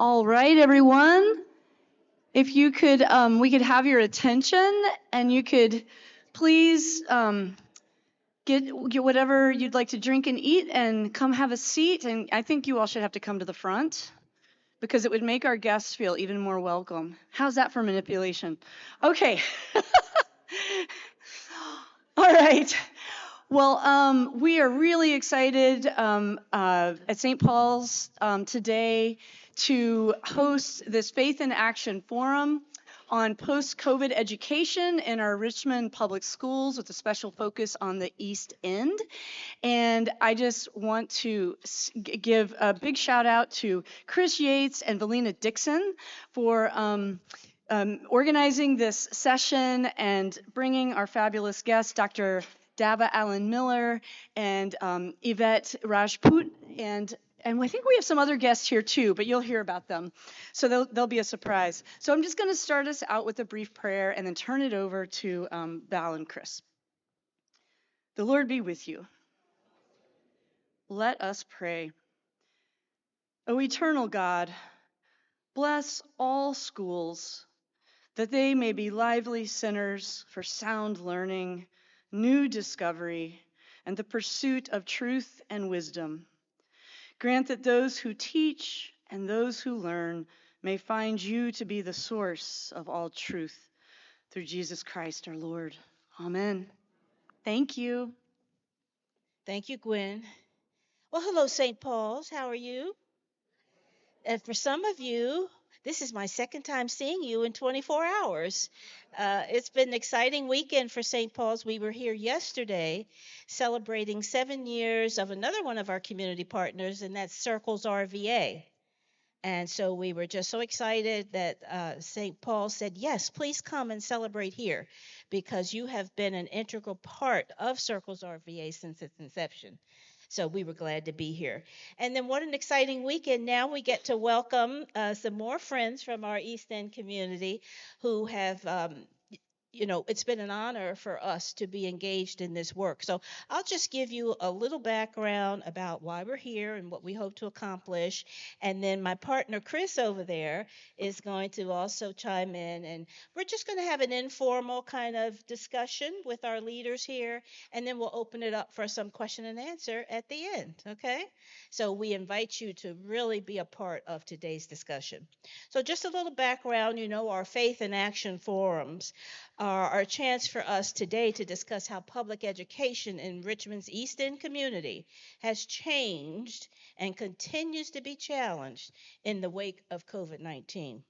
All right, everyone. If you could, we could have your attention, and you could please get whatever you'd like to drink and eat, and come have a seat. And I think you all should have to come to the front because it would make our guests feel even more welcome. How's that for manipulation? Okay. All right. Well, we are really excited at St. Paul's today to host this Faith in Action Forum on post-COVID education in our Richmond public schools with a special focus on the East End. And I just want to give a big shout out to Chris Yates and Valina Dixon for organizing this session and bringing our fabulous guests, Dr. Dava Allen Miller and Yvette Rajput, and I think we have some other guests here too, but you'll hear about them. So they'll be a surprise. So I'm just going to start us out with a brief prayer and then turn it over to Val and Chris. The Lord be with you. Let us pray. O eternal God, bless all schools, that they may be lively centers for sound learning, new discovery, and the pursuit of truth and wisdom. Grant that those who teach and those who learn may find you to be the source of all truth. Through Jesus Christ our Lord. Amen. Thank you. Thank you, Gwen. Well, hello, St. Paul's. How are you? And for some of you, this is my second time seeing you in 24 hours. It's been an exciting weekend for St. Paul's. We were here yesterday celebrating 7 years of another one of our community partners, and that's Circles RVA. And so we were just so excited that St. Paul said, yes, please come and celebrate here because you have been an integral part of Circles RVA since its inception. So we were glad to be here. And then what an exciting weekend. Now we get to welcome some more friends from our East End community who have it's been an honor for us to be engaged in this work. So I'll just give you a little background about why we're here and what we hope to accomplish. And then my partner, Chris, over there is going to also chime in. And we're just going to have an informal kind of discussion with our leaders here. And then we'll open it up for some question and answer at the end. Okay? So we invite you to really be a part of today's discussion. So just a little background, our Faith in Action forums are a chance for us today to discuss how public education in Richmond's East End community has changed and continues to be challenged in the wake of COVID-19.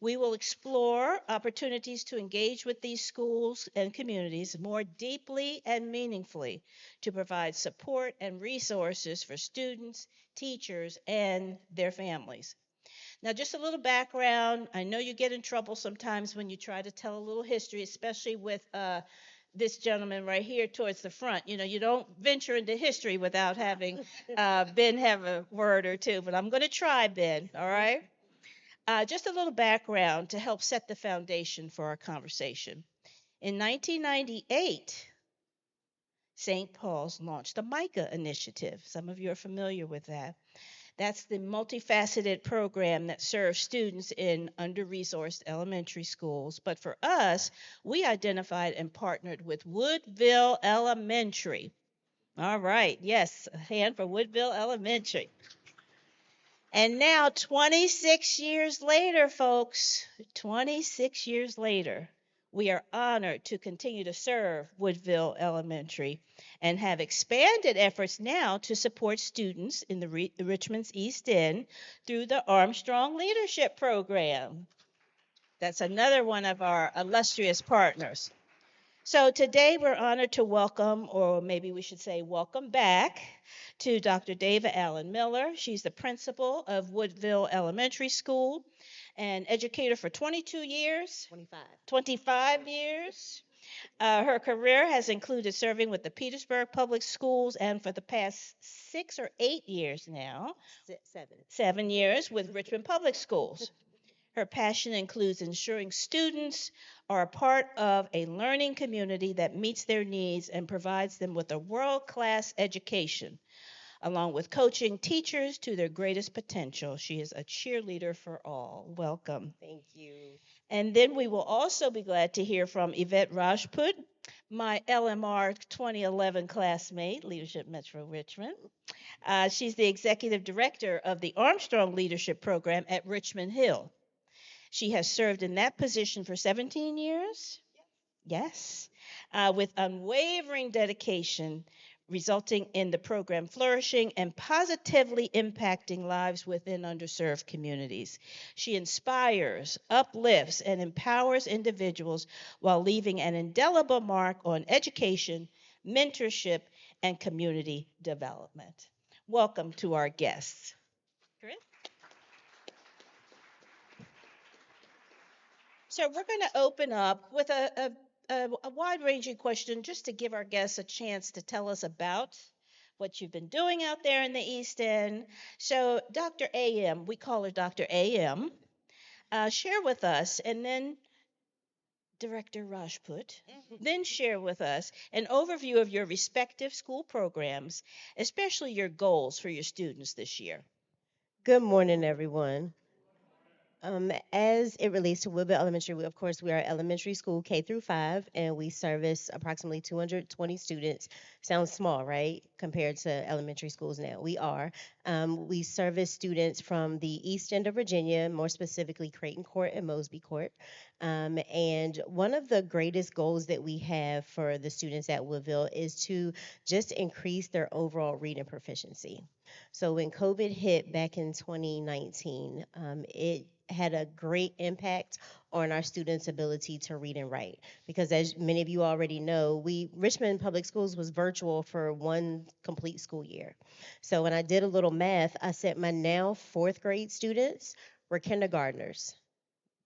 We will explore opportunities to engage with these schools and communities more deeply and meaningfully to provide support and resources for students, teachers, and their families. Now, just a little background. I know you get in trouble sometimes when you try to tell a little history, especially with this gentleman right here towards the front. You don't venture into history without having Ben have a word or two, but I'm going to try, Ben, all right? Just a little background to help set the foundation for our conversation. In 1998, St. Paul's launched the MICA initiative. Some of you are familiar with that. That's the multifaceted program that serves students in under-resourced elementary schools. But for us, we identified and partnered with Woodville Elementary. All right, yes, a hand for Woodville Elementary. And now, 26 years later, folks, 26 years later, we are honored to continue to serve Woodville Elementary and have expanded efforts now to support students in the Richmond's East End through the Armstrong Leadership Program. That's another one of our illustrious partners. So today we're honored to welcome, or maybe we should say welcome back, to Dr. Dava Allen Miller. She's the principal of Woodville Elementary School, an educator for 22 years. 25 years. Her career has included serving with the Petersburg Public Schools and for the past 6 or 8 years now. 7 years with Richmond Public Schools. Her passion includes ensuring students are a part of a learning community that meets their needs and provides them with a world-class education. along with coaching teachers to their greatest potential. She is a cheerleader for all. Welcome. Thank you. And then we will also be glad to hear from Yvette Rajput, my LMR 2011 classmate, Leadership Metro Richmond. She's the executive director of the Armstrong Leadership Program at Richmond Hill. She has served in that position for 17 years. Yes, with unwavering dedication, resulting in the program flourishing and positively impacting lives within underserved communities. She inspires, uplifts, and empowers individuals while leaving an indelible mark on education, mentorship, and community development. Welcome to our guests. Chris? So we're going to open up with a wide-ranging question just to give our guests a chance to tell us about what you've been doing out there in the East End. So Dr. AM, we call her Dr. AM, share with us, and then Director Rajput, then share with us an overview of your respective school programs, especially your goals for your students this year. Good morning, everyone. As it relates to Woodville Elementary, of course, we are elementary school K through 5, and we service approximately 220 students. Sounds small, right? Compared to elementary schools now. We are. We service students from the east end of Virginia, more specifically Creighton Court and Mosby Court. And one of the greatest goals that we have for the students at Woodville is to just increase their overall reading proficiency. So when COVID hit back in 2019, it had a great impact on our students' ability to read and write. Because as many of you already know, we Richmond Public Schools was virtual for one complete school year. So when I did a little math, I said my now fourth grade students were kindergartners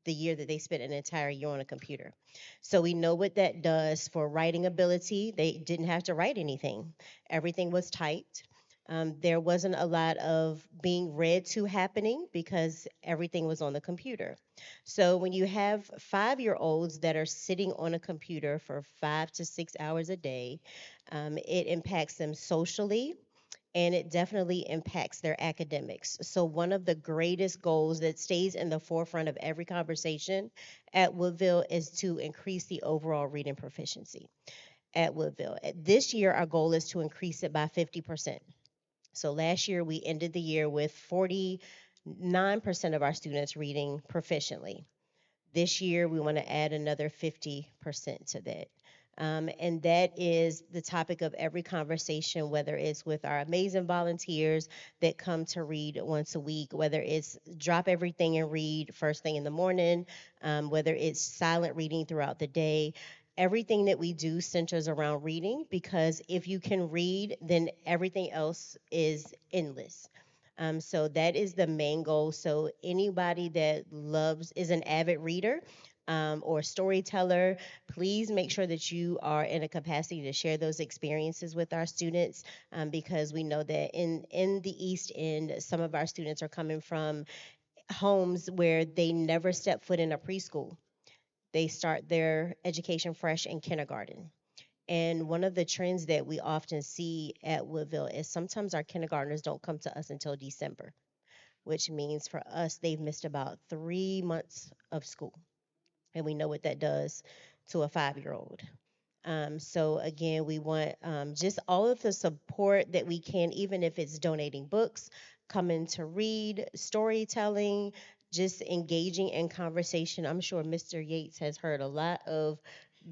the year that they spent an entire year on a computer. So we know what that does for writing ability. They didn't have to write anything, everything was typed. There wasn't a lot of being read to happening because everything was on the computer. So when you have 5-year-olds that are sitting on a computer for 5 to 6 hours a day, it impacts them socially, and it definitely impacts their academics. So, one of the greatest goals that stays in the forefront of every conversation at Woodville is to increase the overall reading proficiency at Woodville. This year, our goal is to increase it by 50%. So, last year, we ended the year with 49% of our students reading proficiently. This year, we want to add another 50% to that. And that is the topic of every conversation, whether it's with our amazing volunteers that come to read once a week, whether it's drop everything and read first thing in the morning, whether it's silent reading throughout the day. Everything that we do centers around reading because if you can read, then everything else is endless. So that is the main goal. So anybody that loves is an avid reader or storyteller, please make sure that you are in a capacity to share those experiences with our students because we know that in the East End, some of our students are coming from homes where they never step foot in a preschool. They start their education fresh in kindergarten. And one of the trends that we often see at Woodville is sometimes our kindergartners don't come to us until December, which means for us, they've missed about 3 months of school. And we know what that does to a 5-year-old. So again, we want just all of the support that we can, even if it's donating books, coming to read, storytelling, just engaging in conversation. I'm sure Mr. Yates has heard a lot of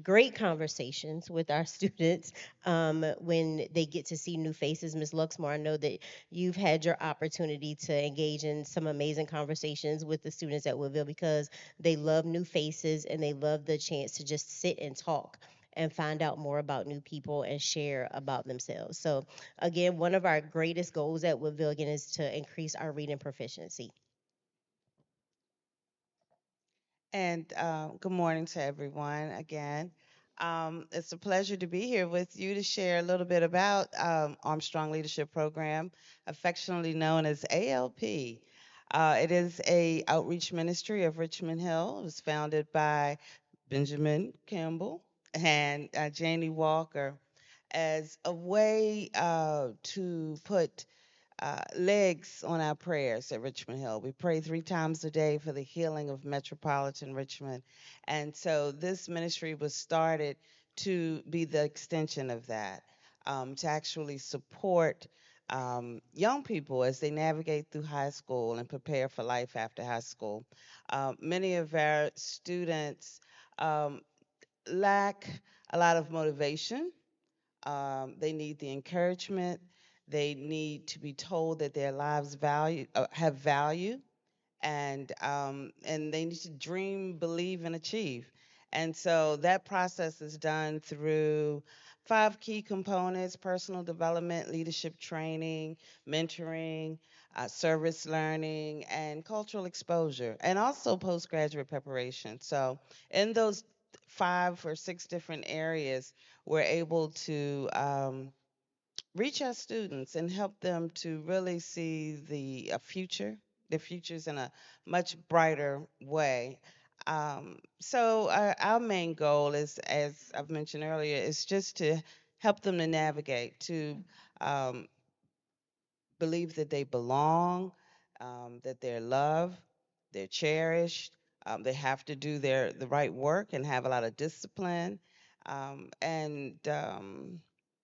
great conversations with our students when they get to see new faces. Ms. Luxmore, I know that you've had your opportunity to engage in some amazing conversations with the students at Woodville because they love new faces and they love the chance to just sit and talk and find out more about new people and share about themselves. So again, one of our greatest goals at Woodville again is to increase our reading proficiency. And good morning to everyone again. It's a pleasure to be here with you to share a little bit about Armstrong Leadership Program, affectionately known as ALP. It is a outreach ministry of Richmond Hill. It was founded by Benjamin Campbell and Janie Walker. as a way to put legs on our prayers at Richmond Hill. We pray 3 times a day for the healing of metropolitan Richmond. And so this ministry was started to be the extension of that, to actually support young people as they navigate through high school and prepare for life after high school. Many of our students um, lack a lot of motivation. They need the encouragement. They need to be told that their lives have value, and they need to dream, believe, and achieve. And so that process is done through 5 key components: personal development, leadership training, mentoring, service learning, and cultural exposure, and also postgraduate preparation. So in those 5 or 6 different areas, we're able to reach our students and help them to really see the futures in a much brighter way. So our main goal is, as I've mentioned earlier, is just to help them to navigate, to um, believe that they belong, that they're loved, they're cherished. They have to do the right work and have a lot of discipline, and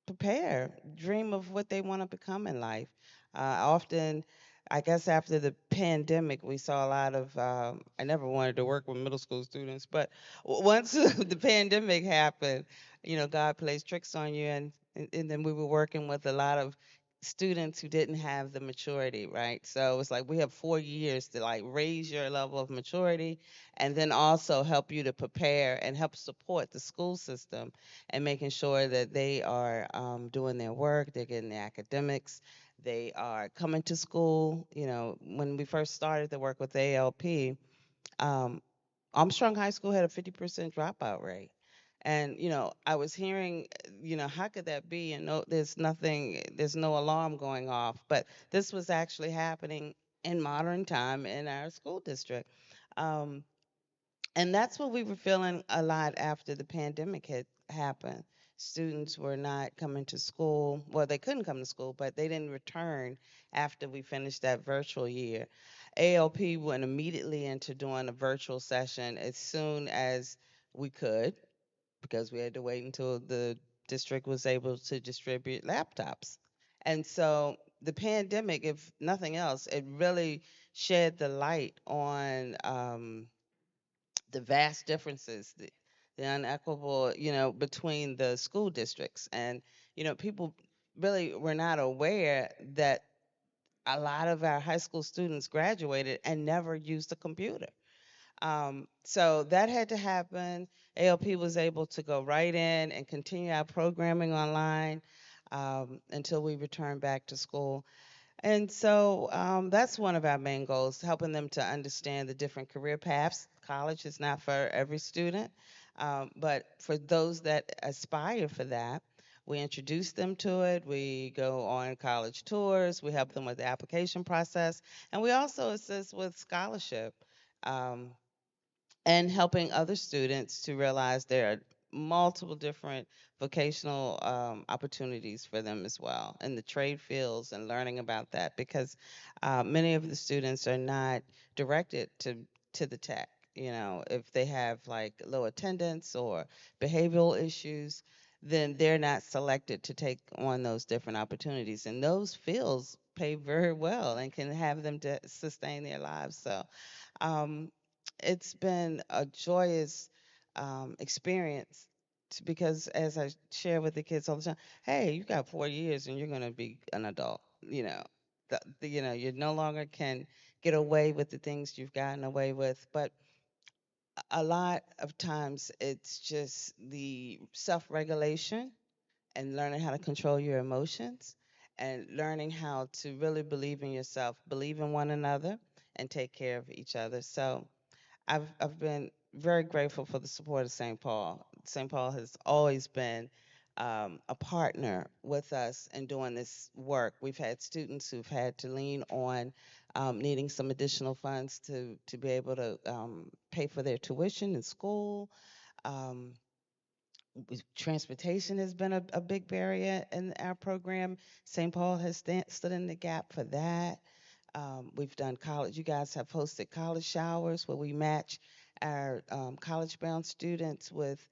prepare, dream of what they want to become in life. Often, I guess after the pandemic, we saw a lot of. I never wanted to work with middle school students, but once the pandemic happened, God plays tricks on you, and then we were working with a lot of students who didn't have the maturity, right? So it's like we have 4 years to like raise your level of maturity and then also help you to prepare and help support the school system and making sure that they are doing their work, they're getting their academics, they are coming to school. When we first started to work with ALP, um, Armstrong High School had a 50% dropout rate. And, I was hearing, how could that be? And no, there's no alarm going off. But this was actually happening in modern time in our school district. Um, and that's what we were feeling a lot after the pandemic had happened. Students were not coming to school. Well, they couldn't come to school, but they didn't return after we finished that virtual year. ALP went immediately into doing a virtual session as soon as we could because we had to wait until the district was able to distribute laptops. And so the pandemic, if nothing else, it really shed the light on the vast differences, the unequitable, between the school districts. And, people really were not aware that a lot of our high school students graduated and never used a computer. So that had to happen. ALP was able to go right in and continue our programming online until we returned back to school. And so that's one of our main goals, helping them to understand the different career paths. College is not for every student, but for those that aspire for that, we introduce them to it. We go on college tours. We help them with the application process, and we also assist with scholarship. Um, and helping other students to realize there are multiple different vocational opportunities for them as well in the trade fields and learning about that because many of the students are not directed to the tech. If they have like low attendance or behavioral issues, then they're not selected to take on those different opportunities, and those fields pay very well and can have them to sustain their lives. So um, it's been a joyous experience because, as I share with the kids all the time, hey, you got 4 years and you're going to be an adult. You no longer can get away with the things you've gotten away with. But a lot of times it's just the self regulation and learning how to control your emotions and learning how to really believe in yourself, believe in one another, and take care of each other. So I've been very grateful for the support of St. Paul. St. Paul has always been a partner with us in doing this work. We've had students who've had to lean on needing some additional funds to be able to pay for their tuition in school. Um, Transportation has been a big barrier in our program. St. Paul has stood in the gap for that. We've done college. You guys have hosted college showers where we match our college-bound students with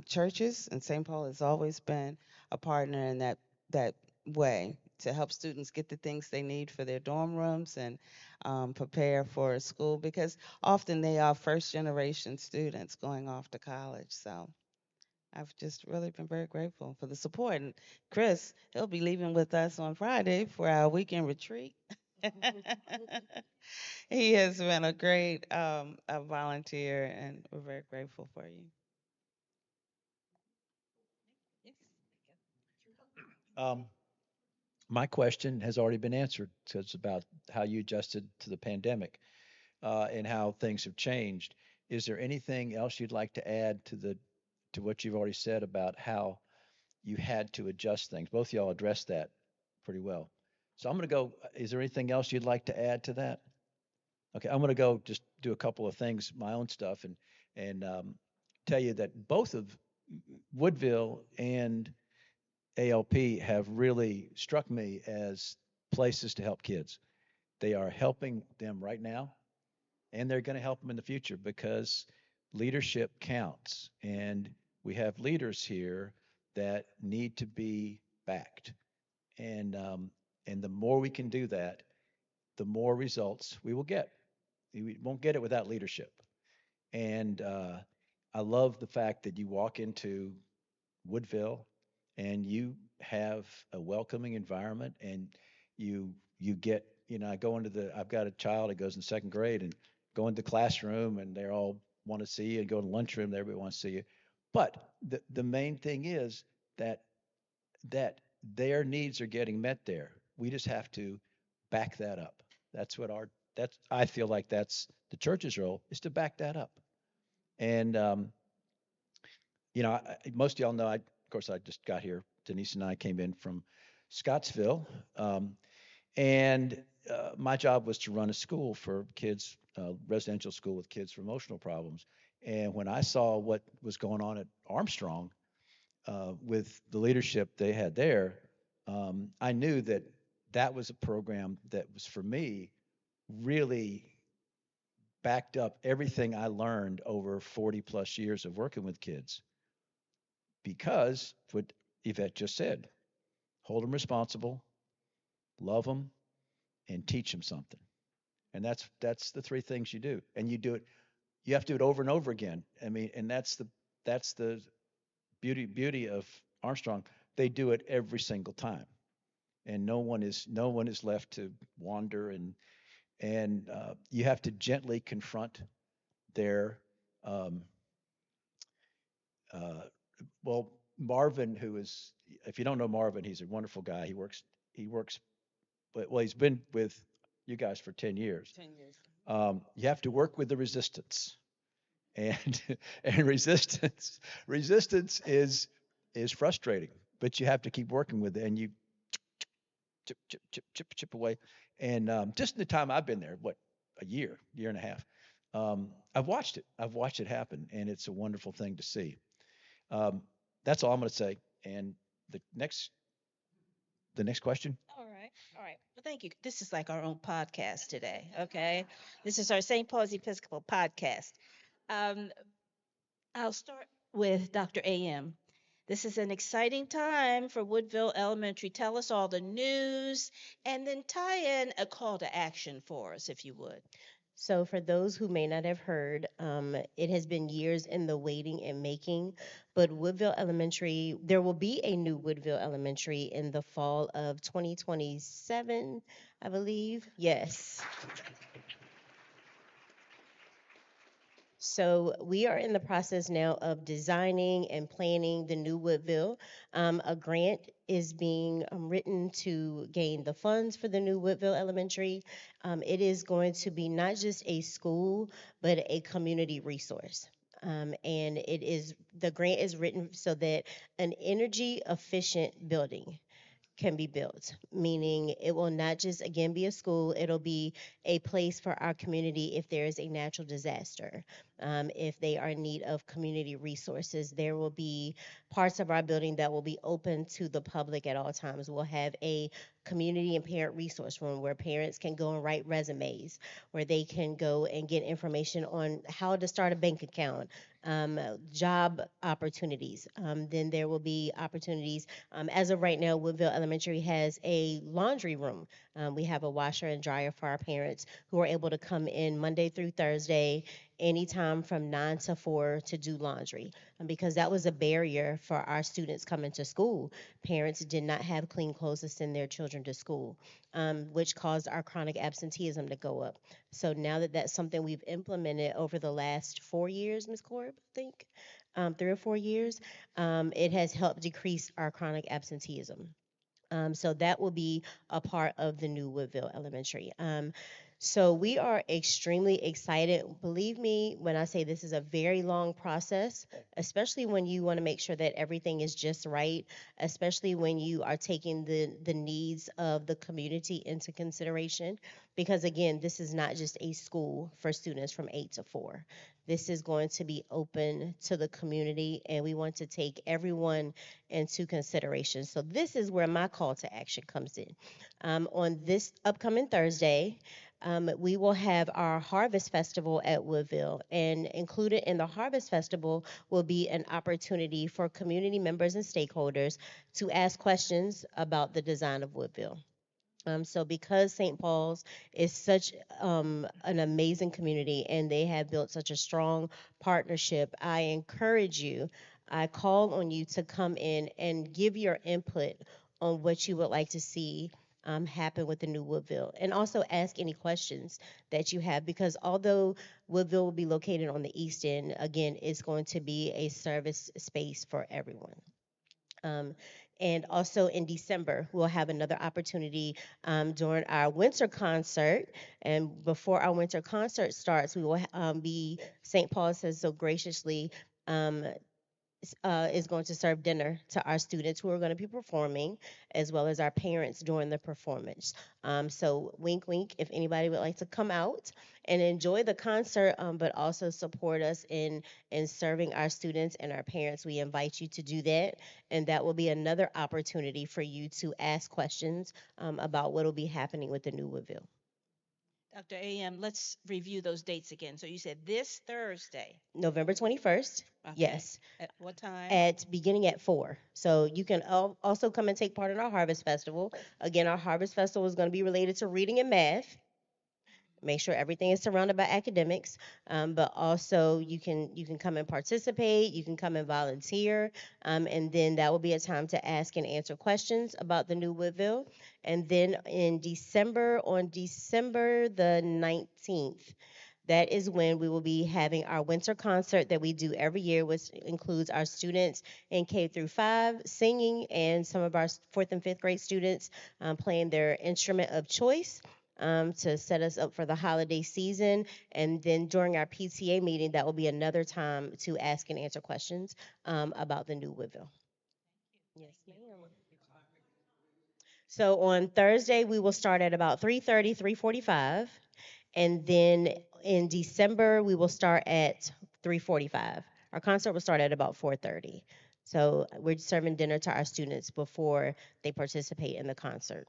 churches, and St. Paul has always been a partner in that way to help students get the things they need for their dorm rooms and prepare for school because often they are first-generation students going off to college. So I've just really been very grateful for the support. And Chris, he'll be leaving with us on Friday for our weekend retreat. He has been a great a volunteer, and we're very grateful for you. Um, my question has already been answered. So it's about how you adjusted to the pandemic and how things have changed. Is there anything else you'd like to add to what you've already said about how you had to adjust things? Both of y'all addressed that pretty well. So I'm going to go. Is there anything else you'd like to add to that? Okay, I'm going to go just do a couple of things, my own stuff, and tell you that both of Woodville and ALP have really struck me as places to help kids. They are helping them right now, and they're going to help them in the future because leadership counts. And we have leaders here that need to be backed. And the more we can do that, the more results we will get. We won't get it without leadership. And I love the fact that you walk into Woodville and you have a welcoming environment and you get, I go into I've got a child that goes in second grade and go into the classroom and they're all want to see you and go to the lunchroom and everybody wants to see you. But the main thing is that that their needs are getting met there. We just have to back that up. That's what our that's I feel like that's the church's role is to back that up. And most of y'all know, of course, I just got here. Denise and I came in from Scottsville, and my job was to run a school for kids, residential school with kids with emotional problems. And when I saw what was going on at Armstrong with the leadership they had there, I knew that that was a program that was for me really backed up everything I learned over 40 plus years of working with kids because what Yvette just said, hold them responsible, love them, and teach them something. And that's the three things you do. And you do it. You have to do it over and over again. I mean, and that's the beauty of Armstrong. They do it every single time, and no one is left to wander. And you have to gently confront their um, uh, well, Marvin, who is, if you don't know Marvin, he's a wonderful guy. He works, but well, he's been with you guys for 10 years. 10 years. You have to work with the resistance, and and resistance is frustrating, but you have to keep working with it, and you chip away. And just in the time I've been there, what, a year and a half, I've watched it. I've watched it happen, and it's a wonderful thing to see. Um, that's all I'm going to say. And the next the next question. All right. All right. Well, thank you. This is like our own podcast today. Okay. This is our St. Paul's Episcopal podcast. Um, I'll start with Dr. AM. This is an exciting time for Woodville Elementary. Tell us all the news and then tie in a call to action for us, if you would. So, for those who may not have heard, it has been years in the waiting and making, but Woodville Elementary, there will be a new Woodville Elementary in the fall of 2027, I believe. Yes. So we are in the process now of designing and planning the new Woodville. A grant is being written to gain the funds for the new Woodville Elementary. It is going to be not just a school, but a community resource. And the grant is written so that an energy efficient building can be built, meaning it will not just again be a school, it'll be a place for our community if there is a natural disaster. If they are in need of community resources, there will be parts of our building that will be open to the public at all times. We'll have a community and parent resource room where parents can go and write resumes, where they can go and get information on how to start a bank account, job opportunities. Then there will be opportunities. As of right now, Woodville Elementary has a laundry room. We have a washer and dryer for our parents who are able to come in Monday through Thursday, anytime from 9 to 4 to do laundry. Because that was a barrier for our students coming to school. Parents did not have clean clothes to send their children to school, which caused our chronic absenteeism to go up. So now that that's something we've implemented over the last 4 years, Ms. Corb, I think, 3 or 4 years, it has helped decrease our chronic absenteeism. So that will be a part of the new Woodville Elementary. So we are extremely excited. Believe me when I say this is a very long process, especially when you want to make sure that everything is just right, especially when you are taking the needs of the community into consideration. Because again, this is not just a school for students from 8 to 4. This is going to be open to the community, and we want to take everyone into consideration. So this is where my call to action comes in. On this upcoming Thursday, we will have our Harvest Festival at Woodville, and included in the Harvest Festival will be an opportunity for community members and stakeholders to ask questions about the design of Woodville. So because St. Paul's is such an amazing community and they have built such a strong partnership, I encourage you, I call on you to come in and give your input on what you would like to see happen with the new Woodville. And also ask any questions that you have, because although Woodville will be located on the east end, again, it's going to be a service space for everyone. Um, and also in December, we'll have another opportunity during our winter concert. And before our winter concert starts, we will be, St. Paul says so graciously, um, is going to serve dinner to our students who are going to be performing, as well as our parents during the performance. So, wink, wink, if anybody would like to come out and enjoy the concert, but also support us in serving our students and our parents, we invite you to do that. And that will be another opportunity for you to ask questions about what will be happening with the New Woodville. Dr. AM, let's review those dates again. So you said this Thursday. November 21st, Okay. yes, At what time? at beginning at 4. So you can also come and take part in our Harvest Festival. Again, our Harvest Festival is going to be related to reading and math. Make sure everything is surrounded by academics, but also you can come and participate. You can come and volunteer, and then that will be a time to ask and answer questions about the new Woodville. And then in December, on December the 19th, that is when we will be having our winter concert that we do every year, which includes our students in K through 5 singing, and some of our fourth and fifth grade students playing their instrument of choice. To set us up for the holiday season. And then during our PTA meeting, that will be another time to ask and answer questions about the new Woodville. Yes, ma'am. So on Thursday, we will start at about 3:30, 3:45. And then in December, we will start at 3:45. Our concert will start at about 4:30. So we're serving dinner to our students before they participate in the concert.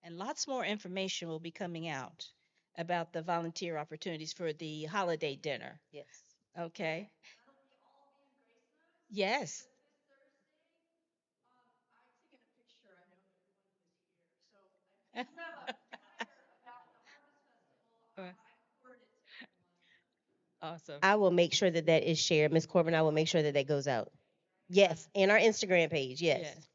And lots more information will be coming out about the volunteer opportunities for the holiday dinner. Yes. Okay. Yes. Awesome. I will make sure that that is shared. Ms. Corbin, I will make sure that that goes out. Yes, and our Instagram page. Yes. Yes.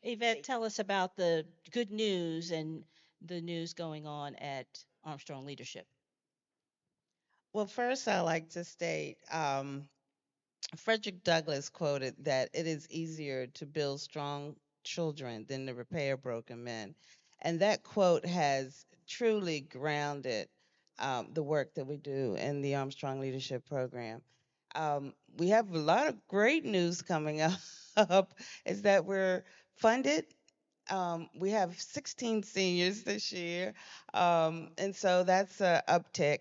Yvette, tell us about the good news and the news going on at Armstrong Leadership. Well, first, I like to state Frederick Douglass quoted that it is easier to build strong children than to repair broken men. And that quote has truly grounded the work that we do in the Armstrong Leadership Program. We have a lot of great news coming up is that we're funded. We have 16 seniors this year, and so that's an uptick.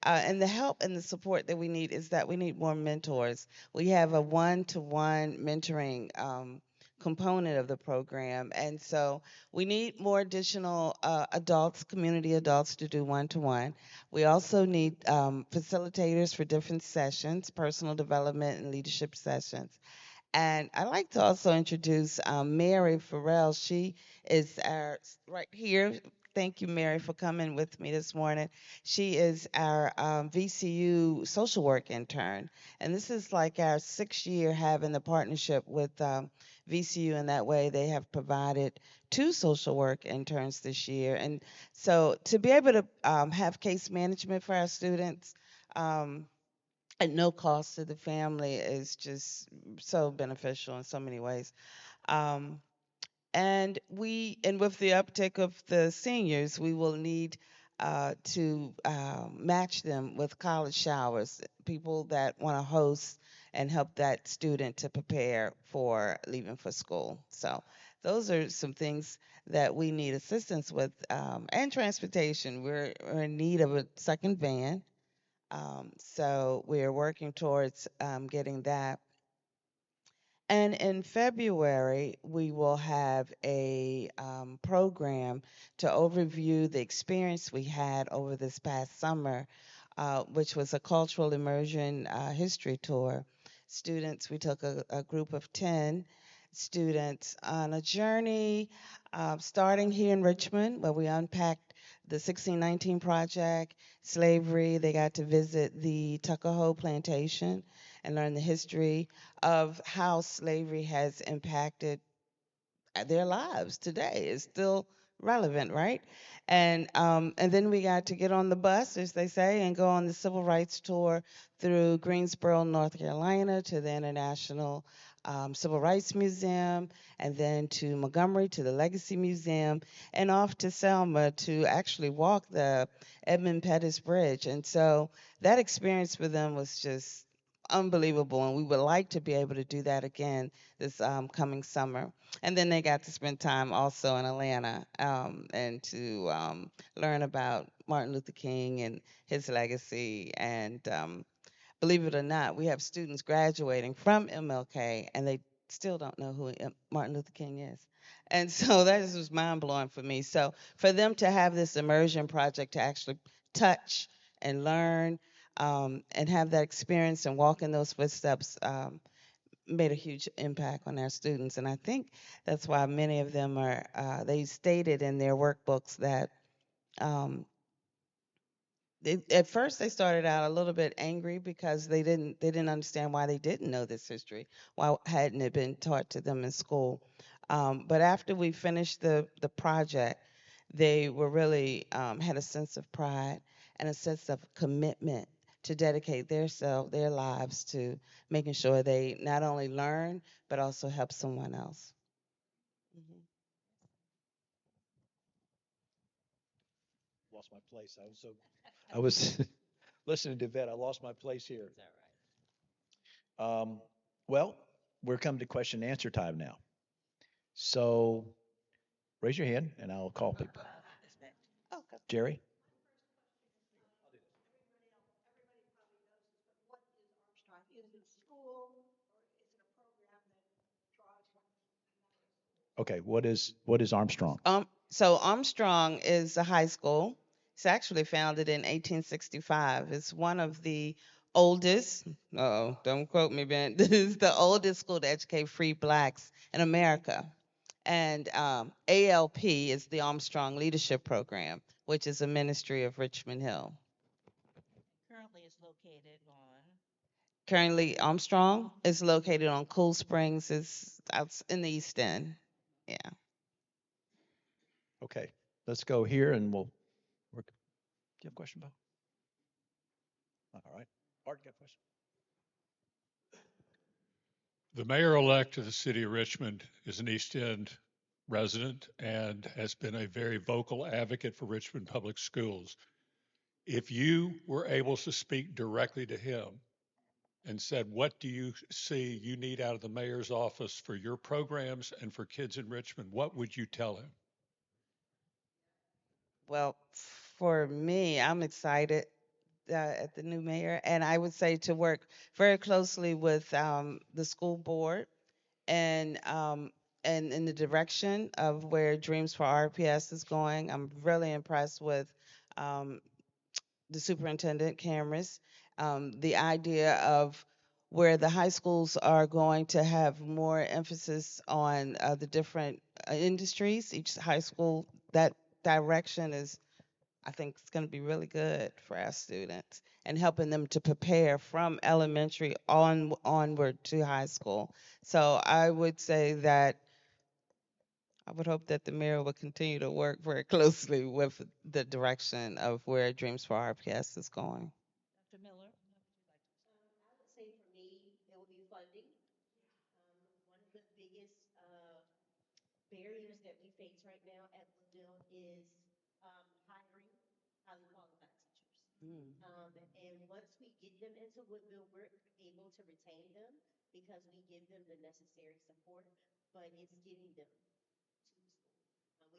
And the help and the support that we need is that we need more mentors. We have a one-to-one mentoring component of the program, and so we need more additional adults, community adults, to do one-to-one. We also need facilitators for different sessions, personal development and leadership sessions. And I'd like to also introduce Mary Farrell. She is our right here. Thank you, Mary, for coming with me this morning. She is our VCU social work intern. And this is like our 6th year having the partnership with VCU. In that way, they have provided 2 social work interns this year. And so to be able to have case management for our students, um, at no cost to the family is just so beneficial in so many ways. Um, and with the uptick of the seniors, we will need to match them with college showers, people that want to host and help that student to prepare for leaving for school. So those are some things that we need assistance with, and transportation. We're in need of a second van, so we're working towards getting that. And in February, we will have a program to overview the experience we had over this past summer, which was a cultural immersion history tour. Students, we took a group of 10 students on a journey, starting here in Richmond, where we unpacked the 1619 Project, slavery. They got to visit the Tuckahoe Plantation and learn the history of how slavery has impacted their lives today. Is still relevant, right? And then we got to get on the bus, as they say, and go on the civil rights tour through Greensboro, North Carolina, to the International Civil Rights Museum, and then to Montgomery to the Legacy Museum, and off to Selma to actually walk the Edmund Pettus Bridge. And so that experience for them was just unbelievable, and we would like to be able to do that again this coming summer. And then they got to spend time also in Atlanta, and to learn about Martin Luther King and his legacy. And believe it or not, we have students graduating from MLK and they still don't know who Martin Luther King is. And so that just was mind blowing for me. So for them to have this immersion project to actually touch and learn, and have that experience and walk in those footsteps, made a huge impact on our students. And I think that's why many of them are, they stated in their workbooks that um, at first they started out a little bit angry because they didn't understand why they didn't know this history. Why hadn't it been taught to them in school? But after we finished the project, they were really had a sense of pride and a sense of commitment to dedicate their lives to making sure they not only learn but also help someone else. Mhm. Lost my place. I was listening to Vet. I lost my place here. Um, well, we're coming to question and answer time now. So raise your hand and I'll call people. Okay. Jerry? Okay, what is Armstrong? So Armstrong is a high school. It's actually founded in 1865. It's one of the oldest. Oh, don't quote me, Ben. This is the oldest school to educate free blacks in America. And ALP is the Armstrong Leadership Program, which is a ministry of Richmond Hill. Currently it's located on. Currently, Armstrong is located on Cool Springs. It's out in the East End. Yeah. Okay, let's go here and we'll work. Do you have a question, Bo? All right. Art, you got a question? The mayor-elect of the city of Richmond is an East End resident and has been a very vocal advocate for Richmond Public Schools. If you were able to speak directly to him and said, what do you see you need out of the mayor's office for your programs and for kids in Richmond, what would you tell him? Well, for me, I'm excited at the new mayor, and I would say to work very closely with the school board and in the direction of where Dreams for RPS is going. I'm really impressed with um, the superintendent cameras, the idea of where the high schools are going to have more emphasis on the different industries. Each high school, that direction is, I think, it's going to be really good for our students and helping them to prepare from elementary onward to high school. So I would say that I would hope that the mayor will continue to work very closely with the direction of where Dreams for RPS is going. Dr. Miller? I would say for me, it would be funding. One of the biggest barriers that we face right now at Woodville is hiring highly qualified teachers. Mm. And once we get them into Woodville, we're able to retain them because we give them the necessary support, but it's getting them to school.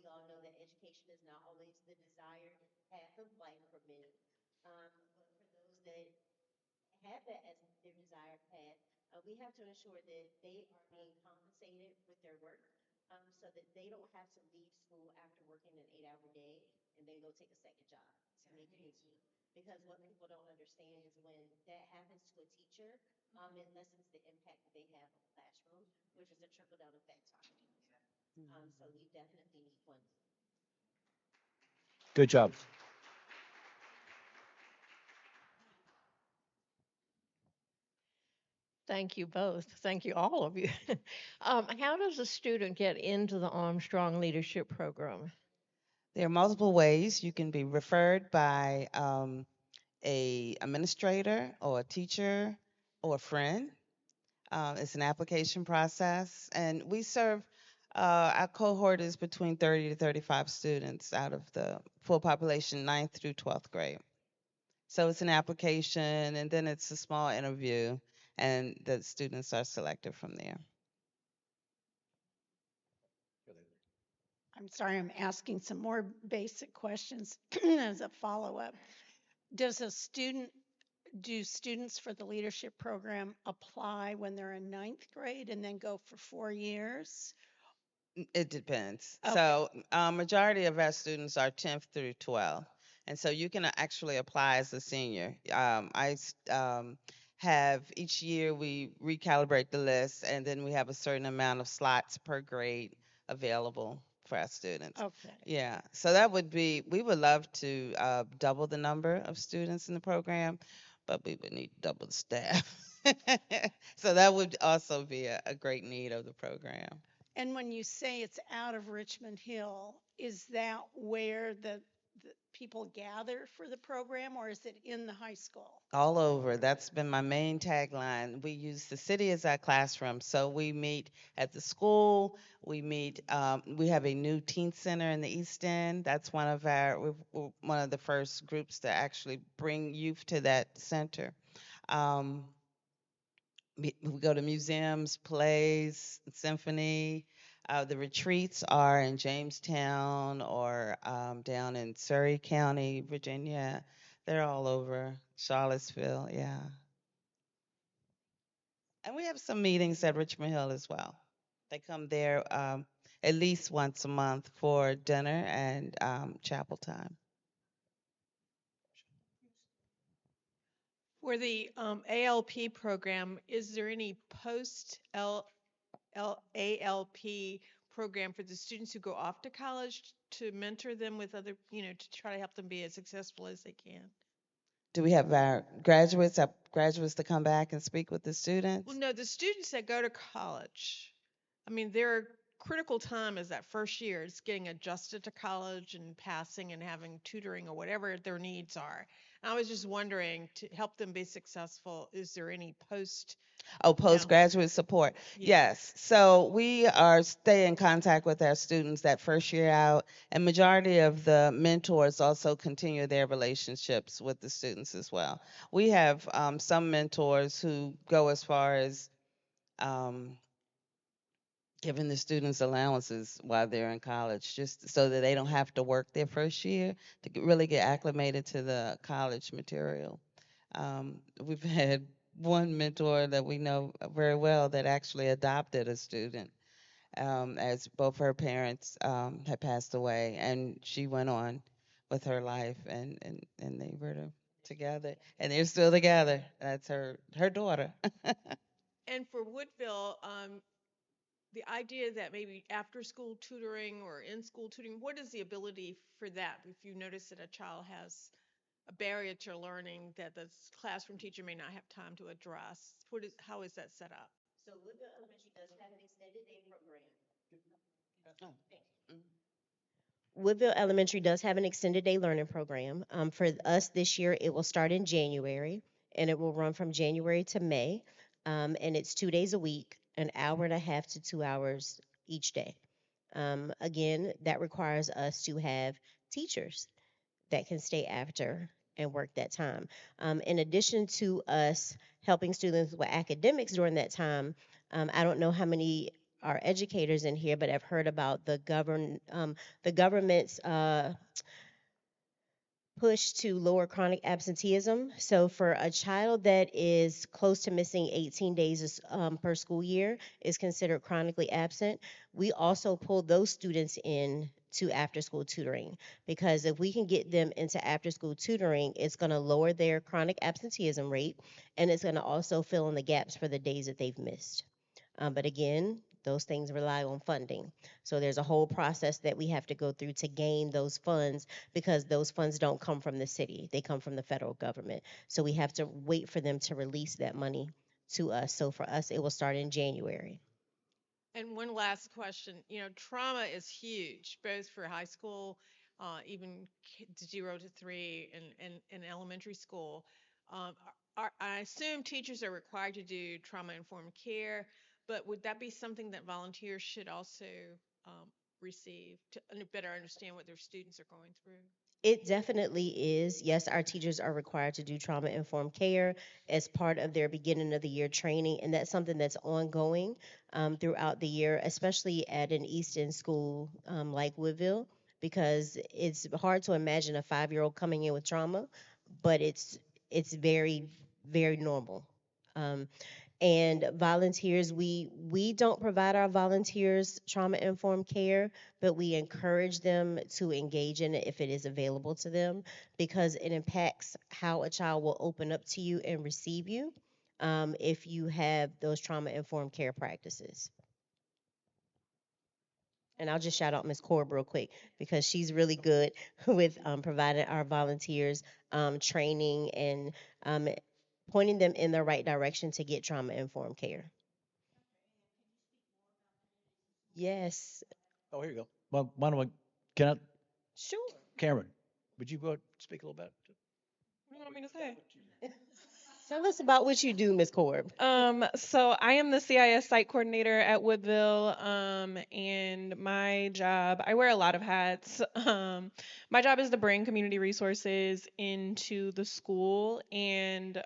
We all know that education is not always the desired path of life for many. But for those that have that as their desired path, we have to ensure that they are being compensated with their work so that they don't have to leave school after working an 8 hour day and then go take a second job to make ends meet. Because what people don't understand is when that happens to a teacher, it lessens the impact that they have on the classroom, which is a trickle down effect to our students. So we definitely need funding. Good job. Thank you both. Thank you, all of you. How does a student get into the Armstrong Leadership Program? There are multiple ways you can be referred by a administrator or a teacher or a friend. It's an application process, and we serve. Our cohort is between 30 to 35 students out of the full population, ninth through 12th grade. So it's an application, and then it's a small interview, and the students are selected from there. I'm sorry, I'm asking some more basic questions as a follow-up. Does a student, do students for the leadership program apply when they're in ninth grade and then go for 4 years? It depends. Okay, So, majority of our students are 10th through 12th, and so you can actually apply as a senior. Have each year we recalibrate the list, and then we have a certain amount of slots per grade available for our students. okay. Yeah, so that would be, we would love to double the number of students in the program, but we would need double the staff. So that would also be a great need of the program. And when you say it's out of Richmond Hill, is that where the people gather for the program or is it in the high school? All over. That's been my main tagline. We use the city as our classroom. So we meet at the school. We have a new teen center in the East End. That's we're one of the first groups to actually bring youth to that center. Um, we go to museums, plays, symphony. The retreats are in Jamestown or down in Surrey County, Virginia. They're all over Charlottesville, yeah. And we have some meetings at Richmond Hill as well. They come there at least once a month for dinner and chapel time. For the ALP program, is there any post ALP program for the students who go off to college to mentor them with other, to try to help them be as successful as they can? Do we have our graduates to come back and speak with the Well, students? no, the students that go to college, I mean, their critical time is that first year. It's getting adjusted to college and passing and having tutoring or whatever their needs are. I was just wondering, to help them be successful, is there any post? Oh, Yeah. postgraduate support. Yeah. Yes. So we are stay in contact with our students that first year out, and majority of the mentors also continue their relationships with the students as well. We have some mentors who go as far as um, giving the students allowances while they're in college, just so that they don't have to work their first year to really get acclimated to the college material. We've had one mentor that we know very well that actually adopted a student, as both her parents had passed away, and she went on with her life, and they were together, and they're still together. That's her daughter. And for Woodville, the idea that maybe after school tutoring or in school tutoring, what is the ability for that? If you notice that a child has a barrier to learning that the classroom teacher may not have time to address, how is that set up? So Woodville Elementary does have an extended day program. Oh, mm, Woodville Elementary does have an extended day learning program. For us this year, it will start in January and it will run from January to May. And it's 2 days a week, an hour and a half to 2 hours each day. Again, that requires us to have teachers that can stay after and work that time. In addition to us helping students with academics during that time, I don't know how many are educators in here, but I've heard about the government's push to lower chronic absenteeism. So, for a child that is close to missing 18 days per school year is considered chronically absent, we also pull those students in to after school tutoring because if we can get them into after school tutoring, it's going to lower their chronic absenteeism rate and it's going to also fill in the gaps for the days that they've missed. But again, those things rely on funding. So there's a whole process that we have to go through to gain those funds because those funds don't come from the city, they come from the federal government. So we have to wait for them to release that money to us. So for us, it will start in January. And one last question. Trauma is huge, both for high school, even 0 to 3, and in elementary school. I assume teachers are required to do trauma-informed care, but would that be something that volunteers should also um, receive to better understand what their students are going through? It definitely is. Yes, our teachers are required to do trauma informed care as part of their beginning of the year training, and that's something that's ongoing throughout the year, especially at an East End school like Woodville, because it's hard to imagine a 5-year-old coming in with trauma, but it's very very normal. Um, and volunteers, we don't provide our volunteers trauma informed care, but we encourage them to engage in it if it is available to them because it impacts how a child will open up to you and receive you if you have those trauma informed care practices. And I'll just shout out Miss Corb real quick because she's really good with providing our volunteers training and um, pointing them in the right direction to get trauma informed care. Yes, Oh, here you go. Well, why don't I, can I, sure. Cameron, would you go speak a little bit? What do you want me to say? Tell us about what you do, Miss Corb. So I am the CIS site coordinator at Woodville, and my job, I wear a lot of hats. My job is to bring community resources into the school, and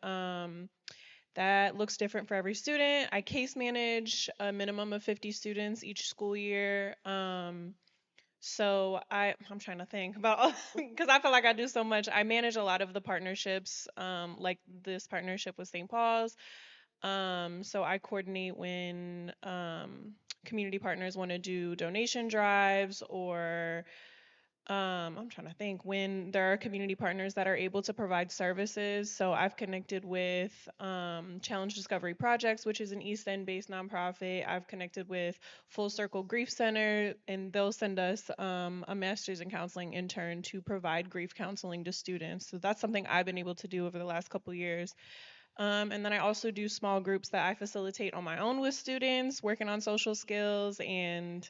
that looks different for every student. I case manage a minimum of 50 students each school year. So I'm trying to think about because I feel like I do so much. I manage a lot of the partnerships, like this partnership with St. Paul's. So I coordinate when community partners want to do donation drives or I'm trying to think when there are community partners that are able to provide services. So I've connected with Challenge Discovery Projects, which is an East End based nonprofit. I've connected with Full Circle Grief Center, and they'll send us a master's in counseling intern to provide grief counseling to students. So that's something I've been able to do over the last couple years. And then I also do small groups that I facilitate on my own with students, working on social skills and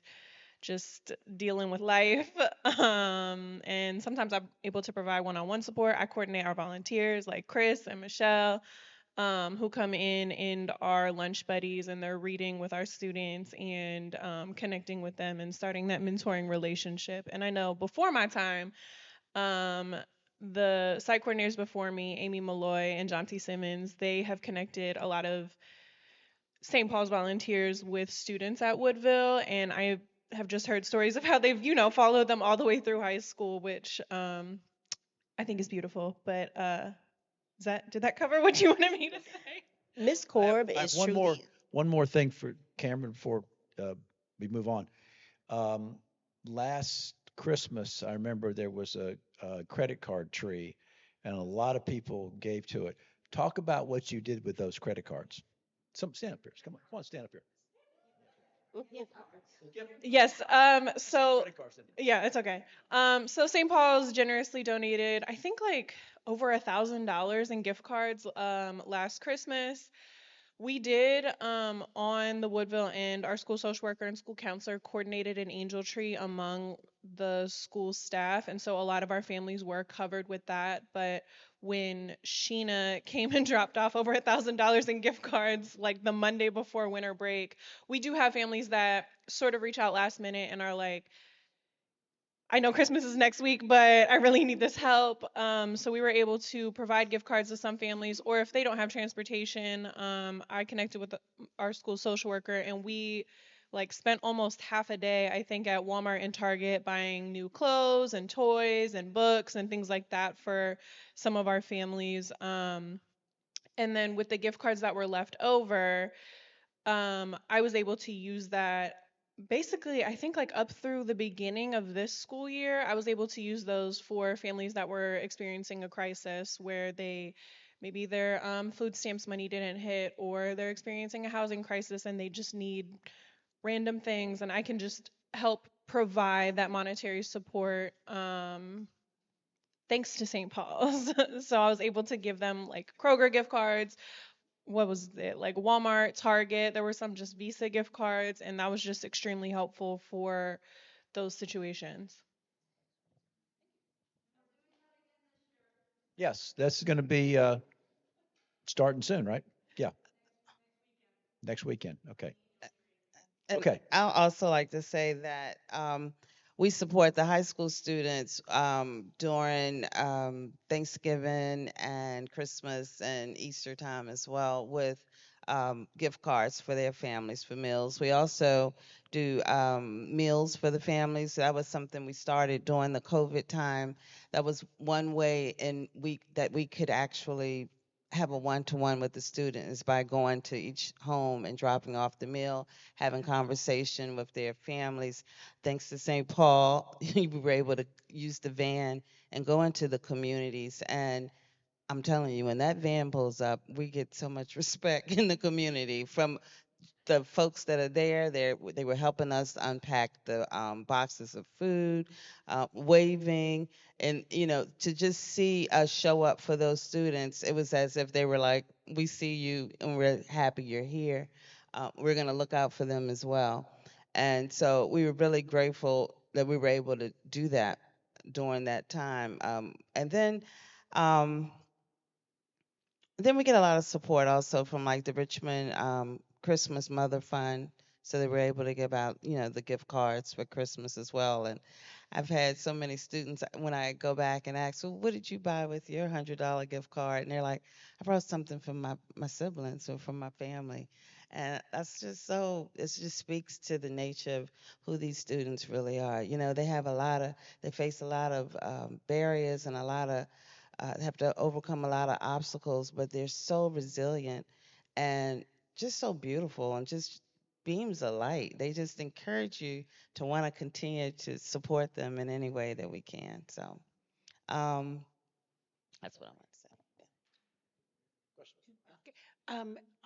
just dealing with life. And sometimes I'm able to provide one on one support. I coordinate our volunteers like Chris and Michelle, who come in and are lunch buddies and they're reading with our students and connecting with them and starting that mentoring relationship. And I know before my time, um, the site coordinators before me, Amy Malloy and John T. Simmons, they have connected a lot of St. Paul's volunteers with students at Woodville, and I have just heard stories of how they've, followed them all the way through high school, which I think is beautiful. But did that cover what you wanted me to say? Miss I have Corb I have is one truly more thing for Cameron before uh, we move on. Um, Last Christmas, I remember there was a credit card tree, and a lot of people gave to it. Talk about what you did with those credit cards. Stand up here. Come on, stand up here. Yes. Send So credit cards in. yeah, it's okay. So St. Paul's generously donated, I think like over $1,000 in gift cards last Christmas. We did on the Woodville end, our school social worker and school counselor coordinated an angel tree among the school staff. And so a lot of our families were covered with that. But when Sheena came and dropped off over $1,000 in gift cards, like the Monday before winter break, we do have families that sort of reach out last minute and are like, I know Christmas is next week, but I really need this help. So we were able to provide gift cards to some families, or if they don't have transportation, I connected with our school social worker, and we like spent almost half a day, I think, at Walmart and Target buying new clothes and toys and books and things like that for some of our families. And then with the gift cards that were left over, I was able to use that basically, I think like up through the beginning of this school year, I was able to use those for families that were experiencing a crisis where maybe their food stamps money didn't hit, or they're experiencing a housing crisis and they just need random things, and I can just help provide that monetary support. Thanks to St. Paul's. So I was able to give them like Kroger gift cards, what was it, like Walmart, Target. There were some just Visa gift cards, and that was just extremely helpful for those situations. Yes, that's going to be starting soon, right? Yeah, next weekend. Okay. And Okay. I'll also like to say that we support the high school students during Thanksgiving and Christmas and Easter time as well with gift cards for their families for meals. We also do meals for the families. That was something we started during the COVID time. That was one way that we could actually have a one-to-one with the students by going to each home and dropping off the meal, having conversation with their families. Thanks to St. Paul, we were able to use the van and go into the communities. And I'm telling you, when that van pulls up, we get so much respect in the community from the folks that are there. They were helping us unpack the boxes of food, waving, and to just see us show up for those students, it was as if they were like, "We see you, and we're happy you're here. We're gonna look out for them as well." And so we were really grateful that we were able to do that during that time. Um, then we get a lot of support also from like the Richmond Christmas Mother Fund. So they were able to give out, the gift cards for Christmas as well. And I've had so many students when I go back and ask, well, what did you buy with your $100 gift card? And they're like, I brought something from my siblings or from my family. And that's just it just speaks to the nature of who these students really are. They face a lot of barriers and a lot of have to overcome a lot of obstacles, but they're so resilient and just so beautiful and just beams of light. They just encourage you to want to continue to support them in any way that we can. So um, that's what I want to say.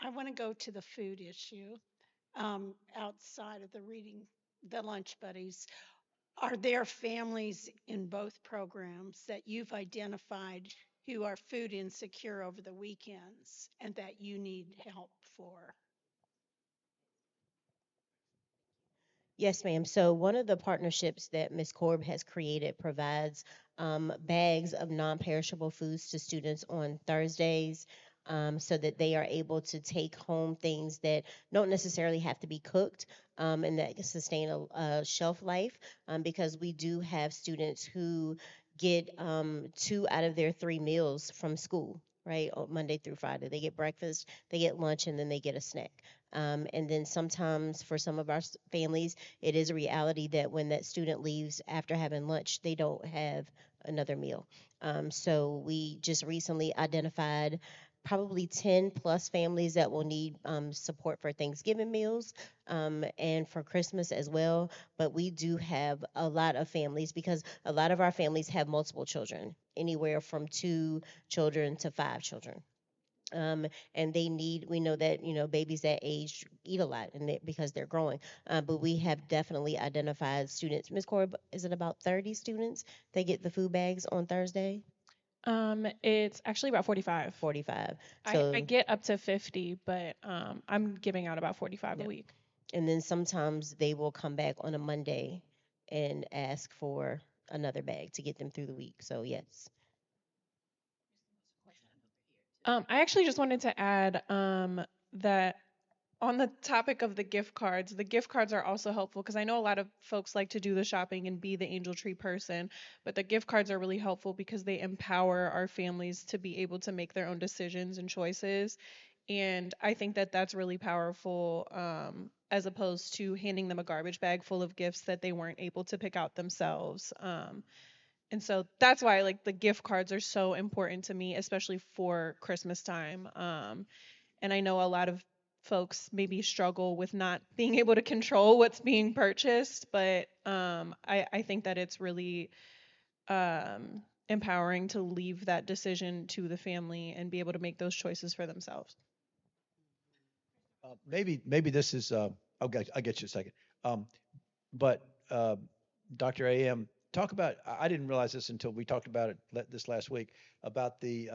I want to go to the food issue outside of the reading, the lunch buddies. Are there families in both programs that you've identified who are food insecure over the weekends and that you need help for? Yes, ma'am. So one of the partnerships that Ms. Korb has created provides bags of non-perishable foods to students on Thursdays, so that they are able to take home things that don't necessarily have to be cooked, and that can sustain a shelf life. Because we do have students who get 2 out of their 3 meals from school. right? Monday through Friday. They get breakfast, they get lunch, and then they get a snack. And then sometimes for some of our families, it is a reality that when that student leaves after having lunch, they don't have another meal. So we just recently identified probably 10 plus families that will need support for Thanksgiving meals and for Christmas as well. But we do have a lot of families because a lot of our families have multiple children, anywhere from 2 children to 5 children. Um, and they need, we know that, babies that age eat a lot and because they're growing. But we have definitely identified students. Ms. Corey, is it about 30 students that get the food bags on Thursday? It's actually about 45. 45. I So, get up to 50, but I'm giving out about 45 a yep. week. And then sometimes they will come back on a Monday and ask for another bag to get them through the week. So, yes. I actually just wanted to add that on the topic of the gift cards are also helpful because I know a lot of folks like to do the shopping and be the angel tree person, but the gift cards are really helpful because they empower our families to be able to make their own decisions and choices. And I think that that's really powerful, as opposed to handing them a garbage bag full of gifts that they weren't able to pick out themselves. And so that's why like the gift cards are so important to me, especially for Christmas time. And I know a lot of folks maybe struggle with not being able to control what's being purchased, but I think that it's really empowering to leave that decision to the family and be able to make those choices for themselves. Maybe this is. I'll get you a second. Um, but Dr. AM, talk about. I didn't realize this until we talked about it this last week about the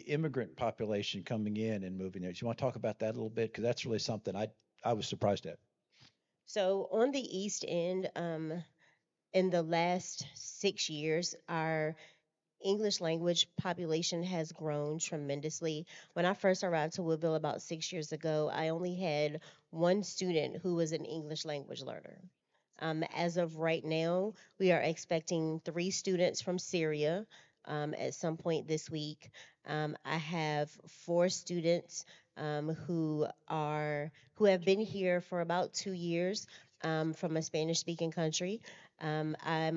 immigrant population coming in and moving there. Do you want to talk about that a little bit? Because that's really something I was surprised at. So, on the East End, in the last 6 years, our English language population has grown tremendously. When I first arrived to Woodville about 6 years ago, I only had one student who was an English language learner. As of right now, we are expecting 3 students from Syria at some point this week. I have 4 students who have been here for about 2 years from a Spanish-speaking country. I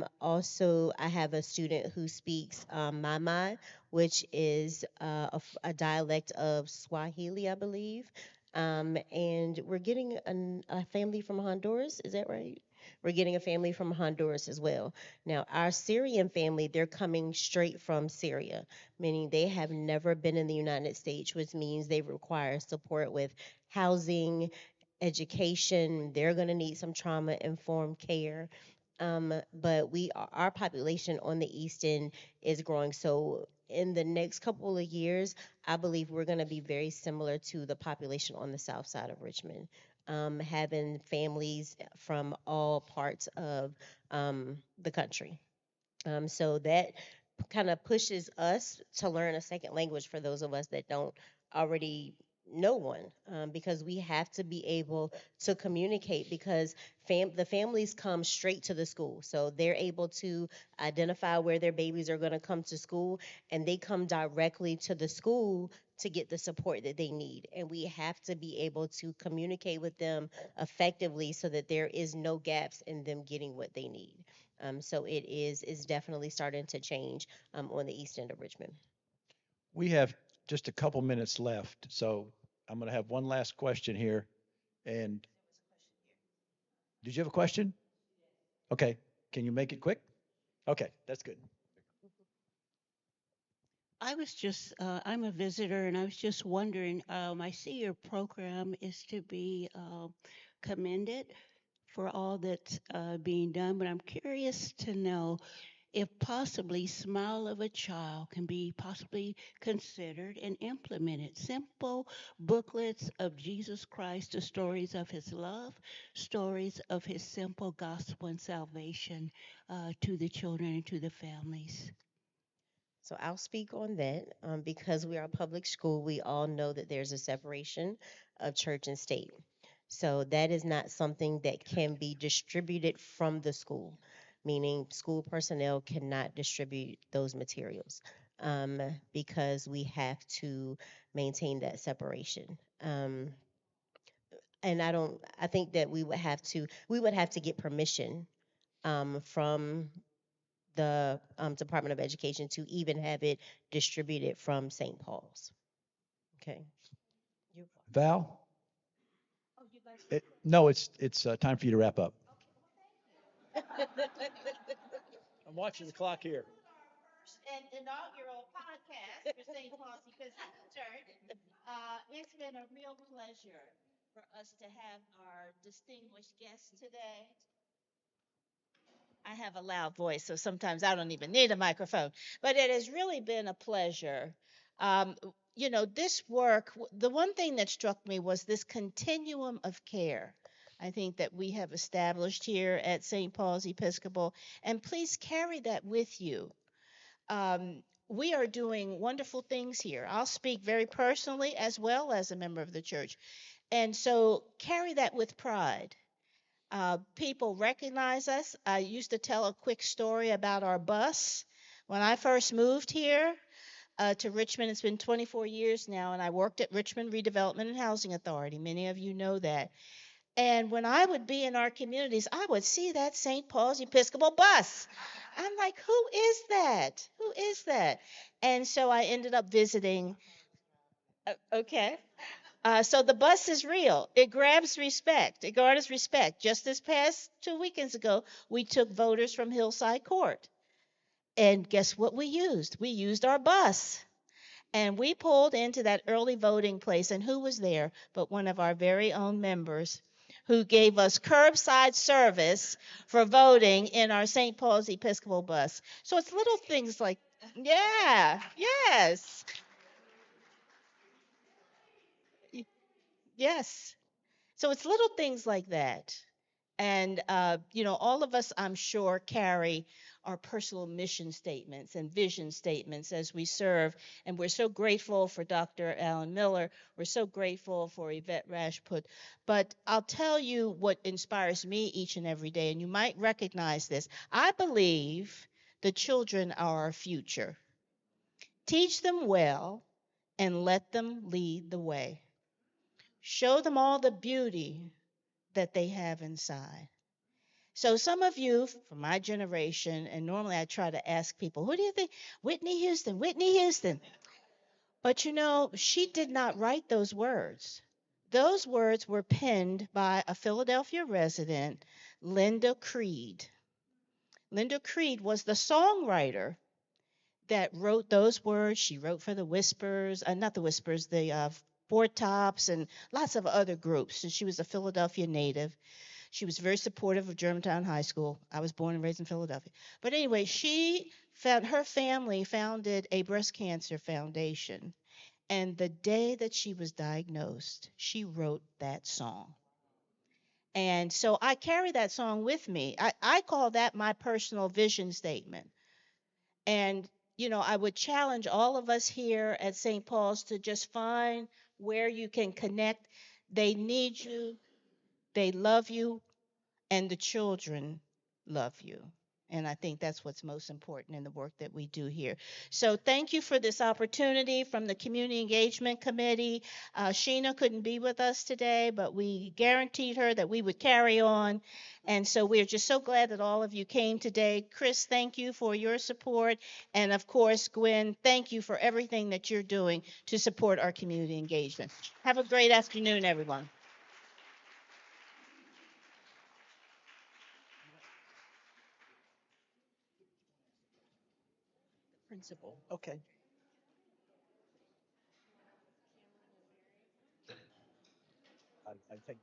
have a student who speaks Mama, which is a dialect of Swahili, I believe. And we're getting a family from Honduras. Is that right? We're getting a family from Honduras as well. Now, our Syrian family, they're coming straight from Syria, meaning they have never been in the United States, which means they require support with housing, education. They're going to need some trauma informed care. But our population on the East End is growing. So in the next couple of years, I believe we're going to be very similar to the population on the South side of Richmond, having families from all parts of the country. So that kind of pushes us to learn a second language for those of us that don't already know one, because we have to be able to communicate because the families come straight to the school. So they're able to identify where their babies are going to come to school and they come directly to the school to get the support that they need. And we have to be able to communicate with them effectively so that there is no gaps in them getting what they need. So it is definitely starting to change on the east end of Richmond. We have just a couple minutes left, so I'm going to have one last question here. And did you have a question? Okay, can you make it quick? Okay, that's good. I'm a visitor and I was just wondering, I see your program is to be commended for all that's being done, but I'm curious to know if possibly Smile of a Child can be possibly considered and implemented. Simple booklets of Jesus Christ, the stories of his love, stories of his simple gospel and salvation to the children and to the families. So I'll speak on that because we are a public school. We all know that there's a separation of church and state. So that is not something that can be distributed from the school, meaning school personnel cannot distribute those materials. um, because we have to maintain that separation. And I think that we would have to get permission from the Department of Education to even have it distributed from St. Paul's. Okay. You're Val? No, it's time for you to wrap up. I'm watching the clock here. And inaugural podcast for St. Paul's Episcopal Church. It's been a real pleasure for us to have our distinguished guests today. I have a loud voice, so sometimes I don't even need a microphone. But it has really been a pleasure. Um, this work, the one thing that struck me was this continuum of care. I think that we have established here at St. Paul's Episcopal, and please carry that with you. We are doing wonderful things here. I'll speak very personally as well as a member of the church. And so carry that with pride. People recognize us. I used to tell a quick story about our bus. When I first moved here to Richmond, it's been 24 years now, and I worked at Richmond Redevelopment and Housing Authority. Many of you know that. And when I would be in our communities, I would see that St. Paul's Episcopal bus. I'm like, who is that? Who is that? And so I ended up visiting. Okay. So the bus is real. It grabs respect. It garners respect. Just this past 2 weekends ago, we took voters from Hillside Court. And guess what we used? We used our bus. And we pulled into that early voting place. And who was there but one of our very own members who gave us curbside service for voting in our St. Paul's Episcopal bus? So it's little things like, yeah, yes, yes. So it's little things like that. And, all of us, I'm sure, carry our personal mission statements and vision statements as we serve. And we're so grateful for Dr. Alan Miller. We're so grateful for Yvette Rashput. But I'll tell you what inspires me each and every day, and you might recognize this. I believe the children are our future. Teach them well and let them lead the way. Show them all the beauty that they have inside. So some of you from my generation, and normally I try to ask people, who do you think? Whitney Houston, Whitney Houston. But she did not write those words. Those words were penned by a Philadelphia resident, Linda Creed. Linda Creed was the songwriter that wrote those words. She wrote for the Whispers, not the Whispers, the Four Tops, and lots of other groups. And she was a Philadelphia native. She was very supportive of Germantown High School. I was born and raised in Philadelphia. But anyway, her family founded a breast cancer foundation. And the day that she was diagnosed, she wrote that song. And so I carry that song with me. I call that my personal vision statement. And, I would challenge all of us here at St. Paul's to just find where you can connect. They need you, they love you, and the children love you. And I think that's what's most important in the work that we do here. So thank you for this opportunity from the Community Engagement Committee. Sheena couldn't be with us today, but we guaranteed her that we would carry on. And so we're just so glad that all of you came today. Chris, thank you for your support. And of course, Gwen, thank you for everything that you're doing to support our community engagement. Have a great afternoon, everyone. Principal. Okay. I think